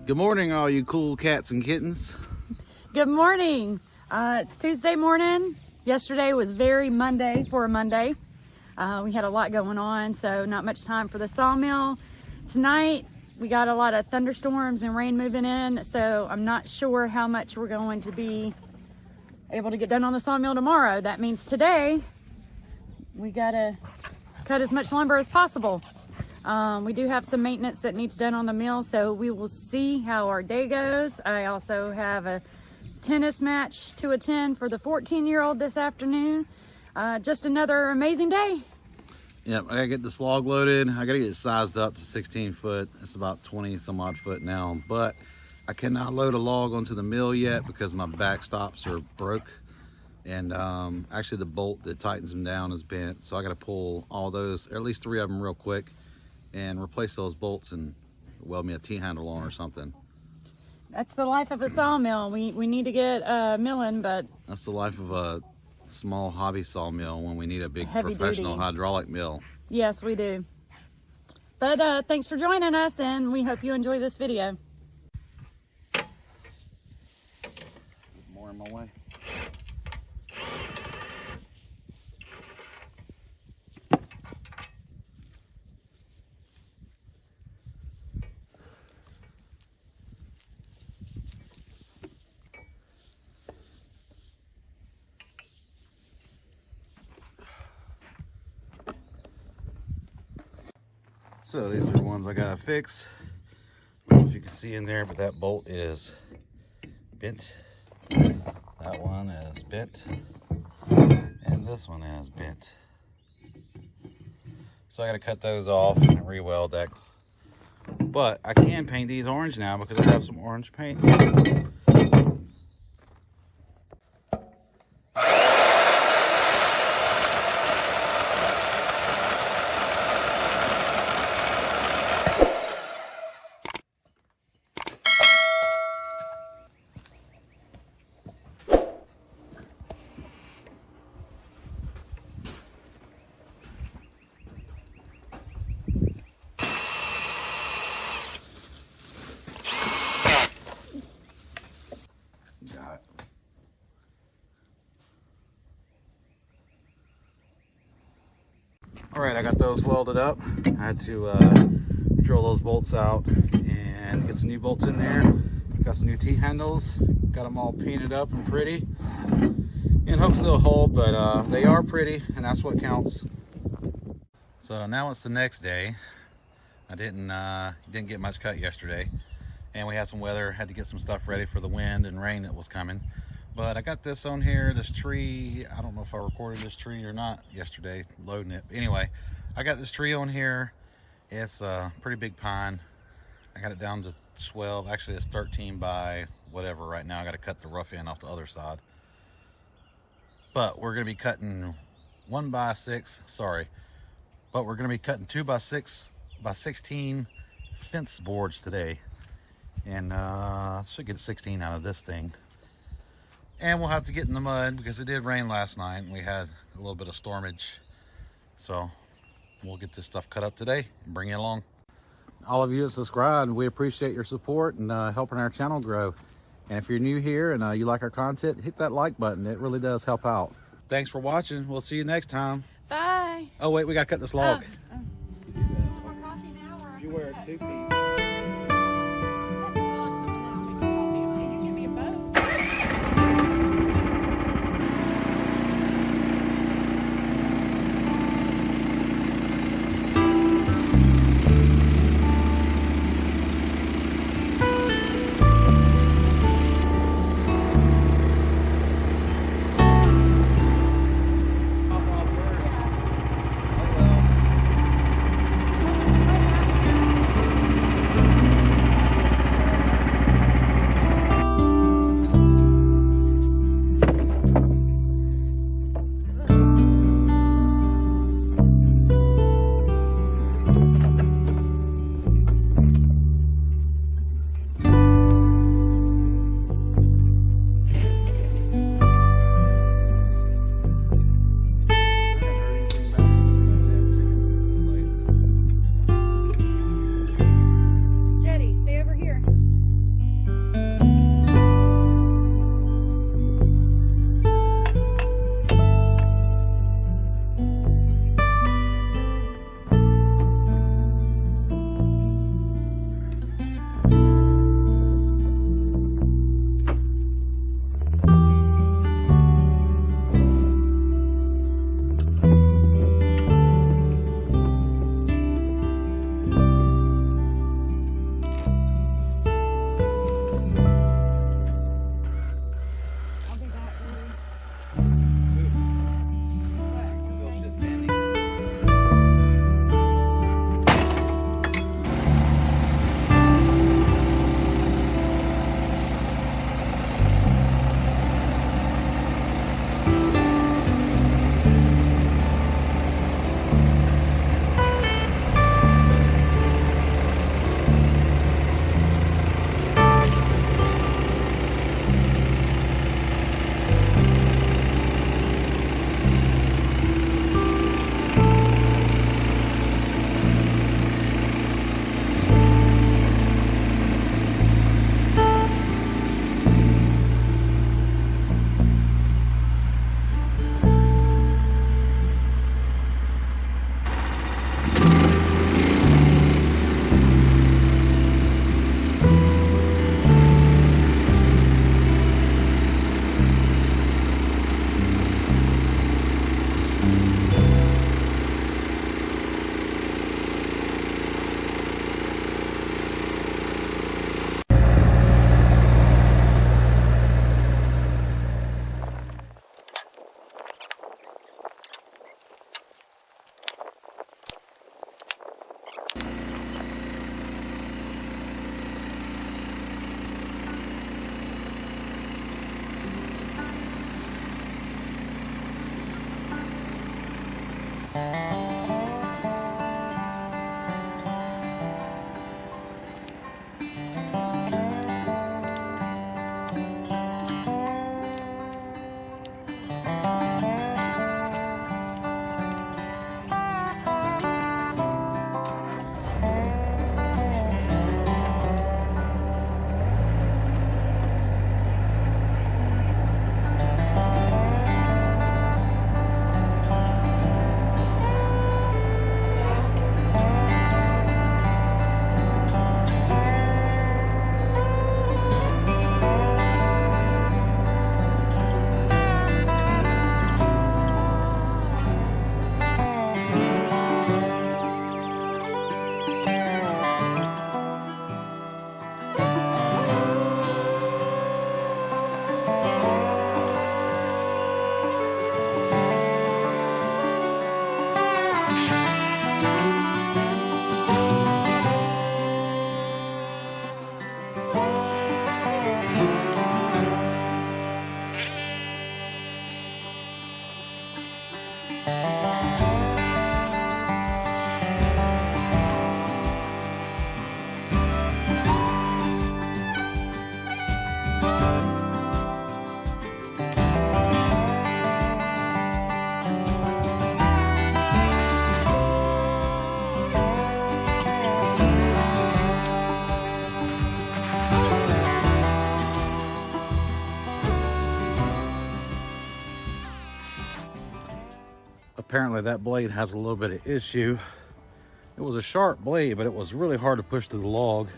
Good morning, all you cool cats and kittens. Good morning. It's Tuesday morning. Yesterday was very Monday for a Monday. We had a lot going on, so not much time for the sawmill. Tonight, we got a lot of thunderstorms and rain moving in, so I'm not sure how much we're going to be able to get done on the sawmill tomorrow. That means today, we gotta cut as much lumber as possible. We do have some maintenance that needs done on the mill, so we will see how our day goes. I also have a tennis match to attend for the 14-year-old this afternoon. Just another amazing day. Yep, I gotta get this log loaded. I gotta get it sized up to 16 foot. It's about 20 some odd foot now, but I cannot load a log onto the mill yet because my backstops are broke. And actually the bolt that tightens them down is bent. So I gotta pull all those, or at least 3 of them real quick, and replace those bolts and weld me a T-handle on or something. That's the life of a sawmill. We need to get milling, but that's the life of a small hobby sawmill when we need a big heavy professional duty hydraulic mill. Yes, we do. But thanks for joining us, and we hope you enjoy this video. More in my way. So these are the ones I gotta fix. I don't know if you can see in there, but that bolt is bent. That one is bent. And this one is bent. So I gotta cut those off and re-weld that. But I can paint these orange now because I have some orange paint. All right, I got those welded up. I had to drill those bolts out and get some new bolts in there. Got some new T-handles. Got them all painted up and pretty. And hopefully they'll hold, but they are pretty, and that's what counts. So now it's the next day. I didn't get much cut yesterday, and we had some weather. Had to get some stuff ready for the wind and rain that was coming. But I got this on here, this tree. I don't know if I recorded this tree or not yesterday, loading it. Anyway, I got this tree on here. It's a pretty big pine. I got it down to 12. Actually, it's 13 by whatever right now. I got to cut the rough end off the other side. But we're going to be cutting 1 by 6, sorry. But we're going to be cutting 2 by 6 by 16 fence boards today. And should get 16 out of this thing. And we'll have to get in the mud because it did rain last night and we had a little bit of stormage. So we'll get this stuff cut up today and bring you along. All of you that subscribe, we appreciate your support and helping our channel grow. And if you're new here and you like our content, hit that like button. It really does help out. Thanks for watching. We'll see you next time. Bye. Oh wait, we gotta cut this log. If you wear a 2-piece. apparently that blade has a little bit of issue. It was a sharp blade, but it was really hard to push to the log.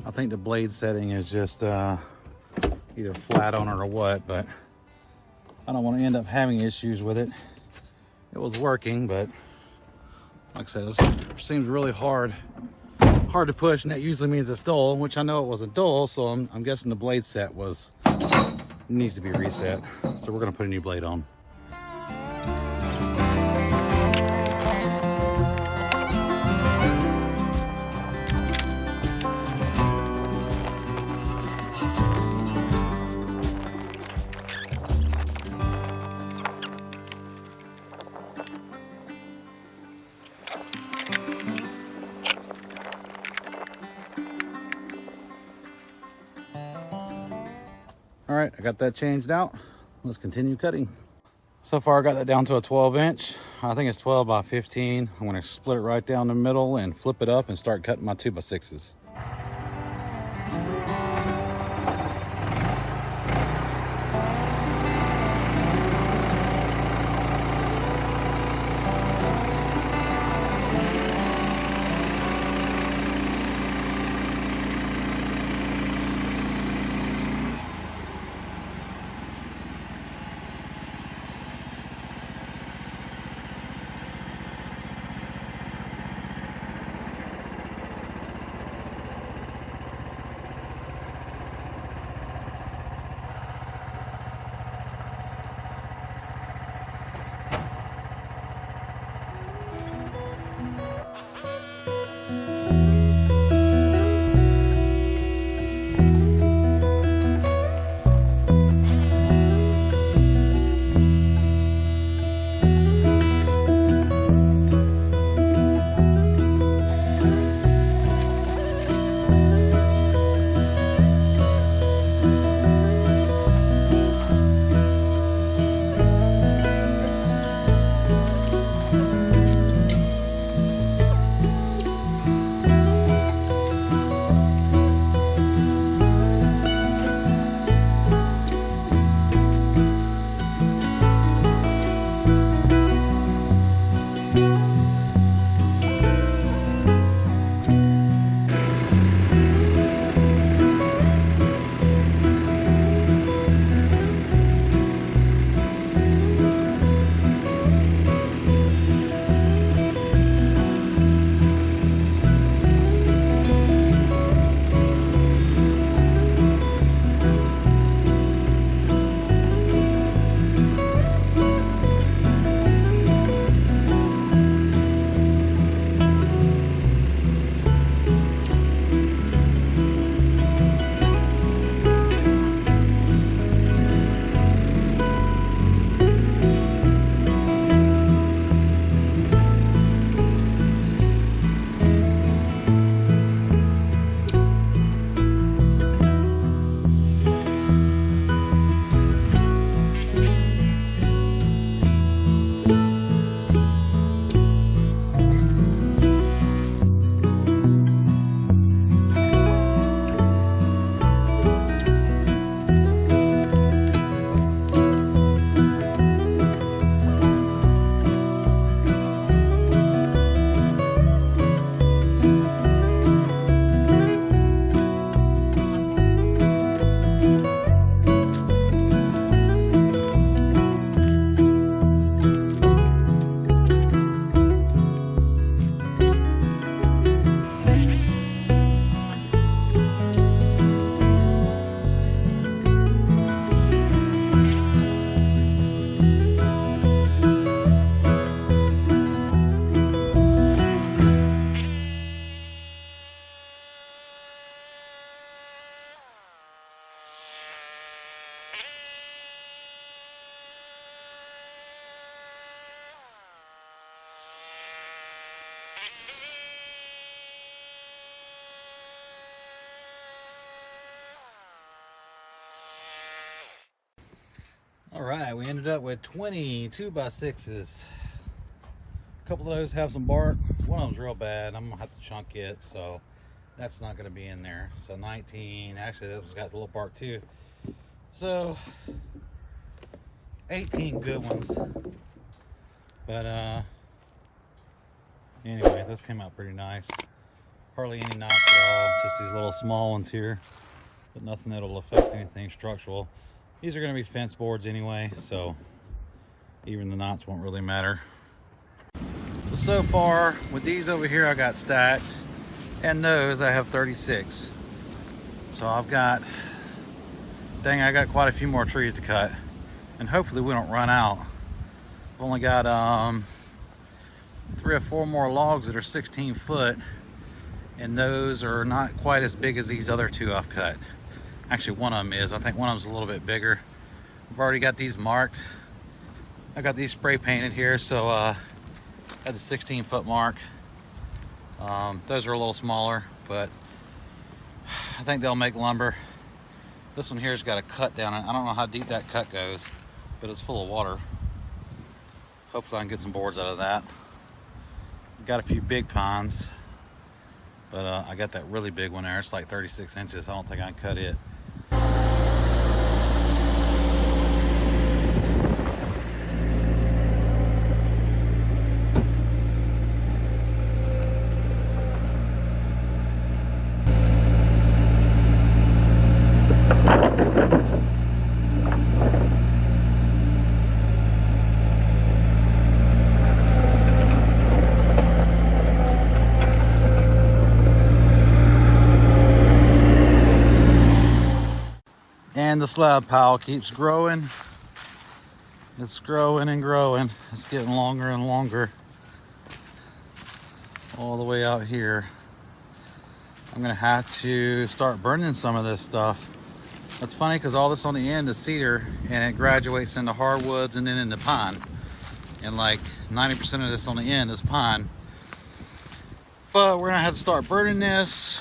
I think the blade setting is just either flat on it or what, but I don't want to end up having issues with it. It was working, but like I said, it seems really hard to push, and that usually means it's dull, which I know it wasn't dull, so I'm guessing the blade set needs to be reset. So we're gonna put a new blade on. All right, I got that changed out. Let's continue cutting. So far I got that down to a 12-inch. I think it's 12 by 15. I'm gonna split it right down the middle and flip it up and start cutting my 2x6s. All right, we ended up with 20 2x6s. A couple of those have some bark. One of them's real bad. I'm gonna have to chunk it, so that's not gonna be in there. So 19, actually that one's got a little bark too. So 18 good ones. But anyway, this came out pretty nice. Hardly any knots at all, just these little small ones here, but nothing that'll affect anything structural. These are going to be fence boards anyway, so even the knots won't really matter. So far with these over here I got stacked, and those I have 36. So I've got, dang, I got quite a few more trees to cut, and hopefully we don't run out. I've only got 3 or 4 more logs that are 16 foot, and those are not quite as big as these other 2 I've cut. Actually, one of them is. I think one of them's a little bit bigger. I've already got these marked. I got these spray painted here, so at the 16 foot mark. Those are a little smaller, but I think they'll make lumber. This one here's got a cut down it. I don't know how deep that cut goes, but it's full of water. Hopefully I can get some boards out of that. Got a few big pines, but I got that really big one there. It's like 36 inches. I don't think I can cut it. And the slab pile keeps growing. It's growing and growing. It's getting longer and longer all the way out here. I'm gonna have to start burning some of this stuff. That's funny because all this on the end is cedar, and it graduates into hardwoods and then into pine. And like 90% of this on the end is pine. But we're gonna have to start burning this,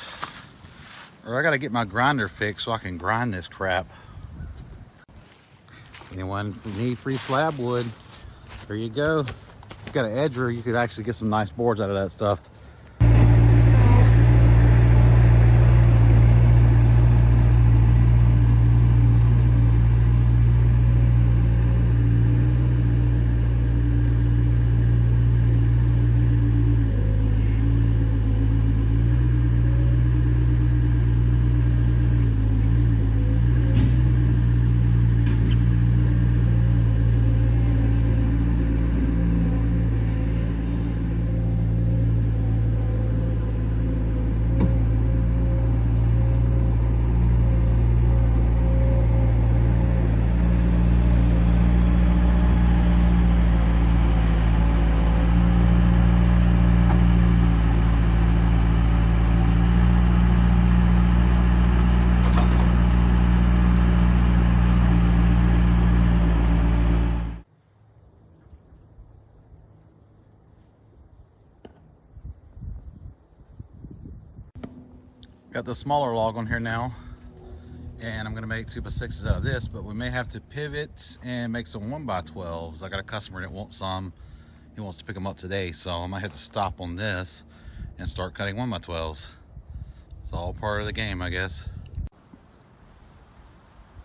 or I gotta get my grinder fixed so I can grind this crap. Anyone need free slab wood, there you go. If you got an edger, you could actually get some nice boards out of that stuff. Got the smaller log on here now, and I'm gonna make 2x6s out of this, but we may have to pivot and make some 1x12s. I got a customer that wants some. He wants to pick them up today, so I might have to stop on this and start cutting 1x12s. It's all part of the game, I guess.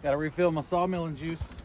Gotta refill my sawmilling juice.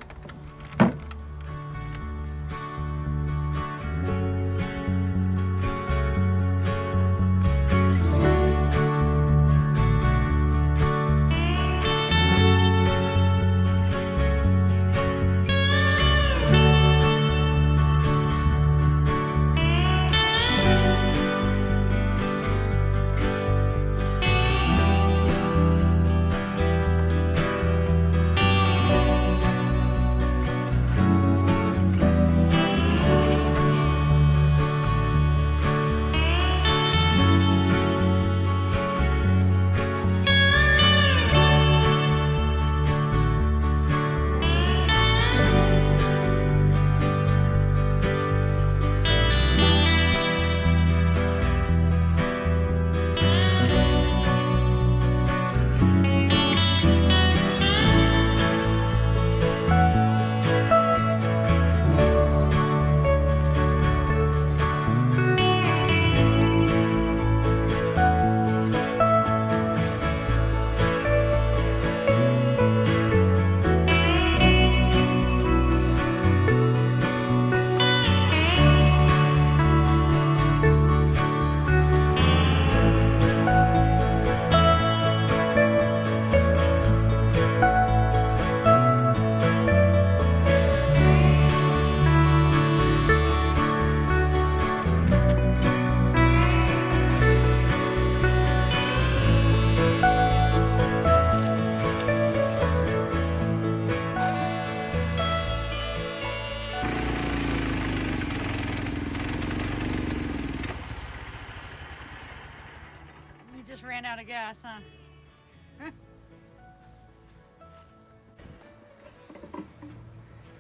ran out of gas, huh?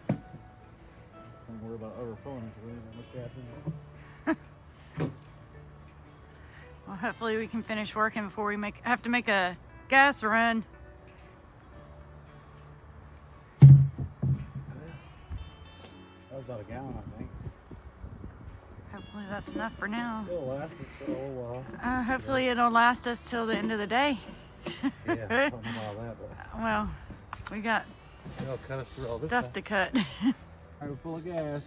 Don't worry about overflowing because we didn't have much gas in it. Well, hopefully we can finish working before we have to make a gas run. That was about a gallon, I think. Hopefully that's enough for now. It'll last us for a little while. Hopefully it'll last us till the end of the day. Yeah, I don't know about that, but Well, we got it'll cut us through all this stuff to cut. We're full of gas.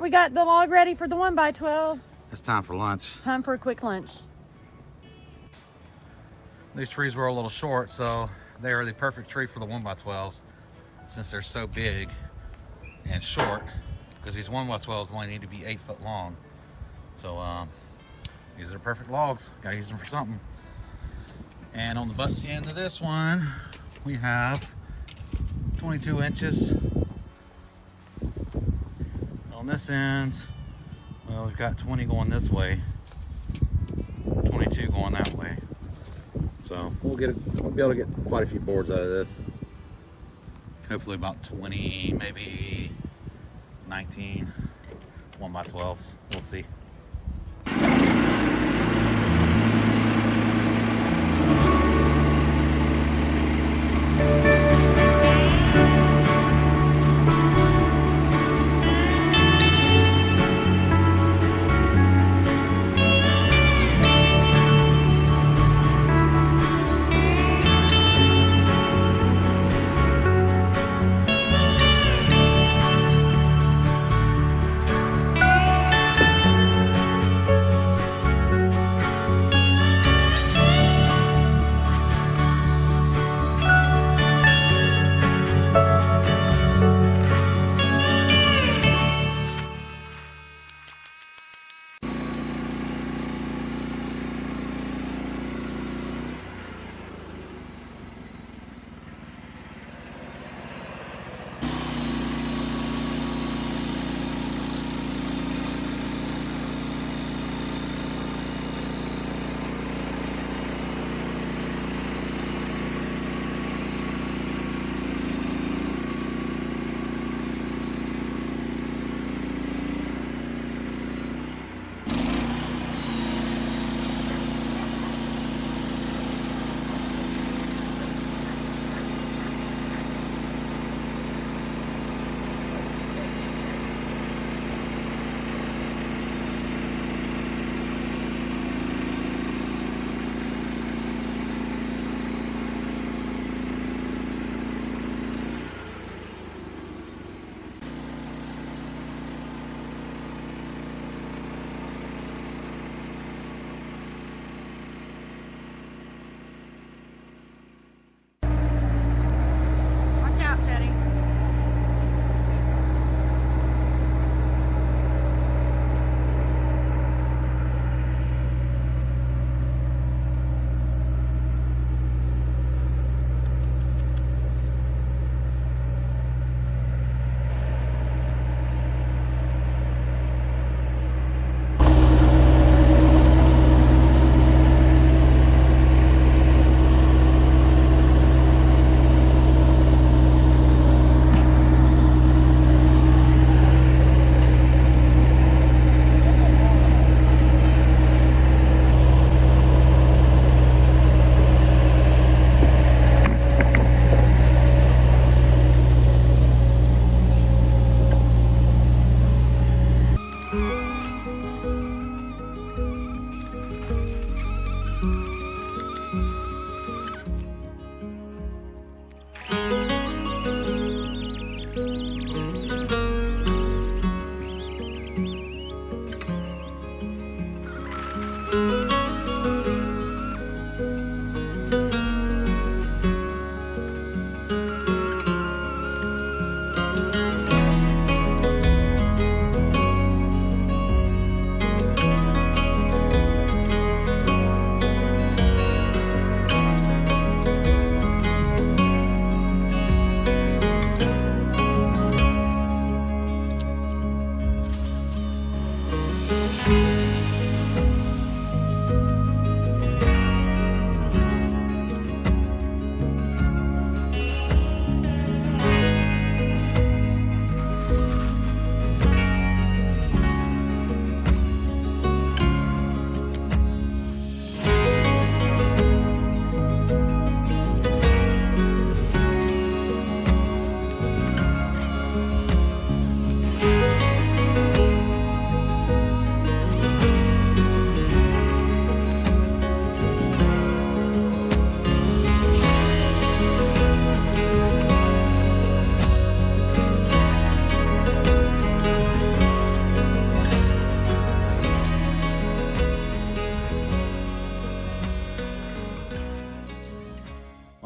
We got the log ready for the 1x12s. It's time for lunch. Time for a quick lunch. These trees were a little short, so they are the perfect tree for the 1x12s since they're so big and short, because these 1x12s only need to be 8 foot long. So these are perfect logs. Gotta use them for something. And on the butt end of this one, we have 22 inches. On this end, well, we've got 20 going this way, 22 going that way. So we'll be able to get quite a few boards out of this. Hopefully about 20, maybe 19 1x12s. We'll see.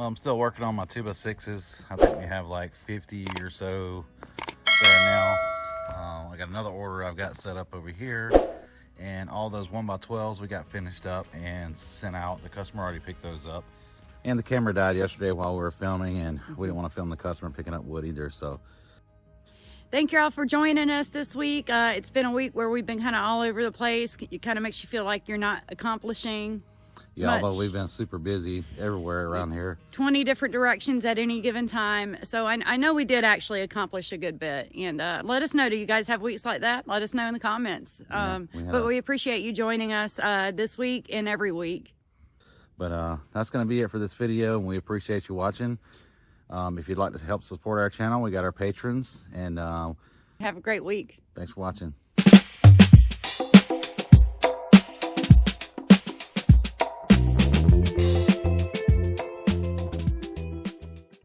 Well, I'm still working on my 2x6s. I think we have like 50 or so there now. I got another order I've got set up over here, and all those 1x12s we got finished up and sent out. The customer already picked those up. And the camera died yesterday while we were filming, and we didn't want to film the customer picking up wood either, so. Thank you all for joining us this week. It's been a week where we've been kind of all over the place. It kind of makes you feel like you're not accomplishing much. Although we've been super busy everywhere around here. 20 different directions at any given time. So I know we did actually accomplish a good bit. And let us know, do you guys have weeks like that? Let us know in the comments. But we appreciate you joining us this week and every week. But that's going to be it for this video, and we appreciate you watching. If you'd like to help support our channel, we got our patrons, and have a great week. Thanks for watching.